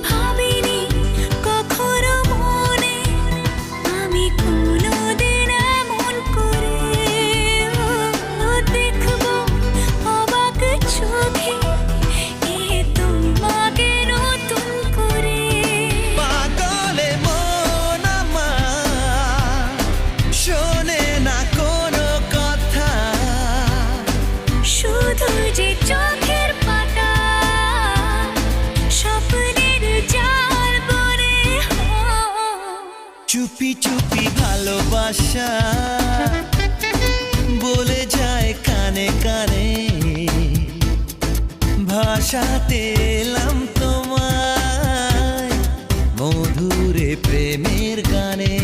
ভাবিনি কখনো মনে আমি কোনোদিন এমন করে দেখবো অবাক চোখে এ তোমাকে নতুন করে। পাগলে মন আমার শোনে না কোনো কথা, শুধু যে চোখের পাতা স্বপ্নের জাল বনে চুপি চুপি ভালোবাসা বলে যায় কানে কানে, ভাষাতে এলাম তোমায় মধুরে প্রেমের গানে।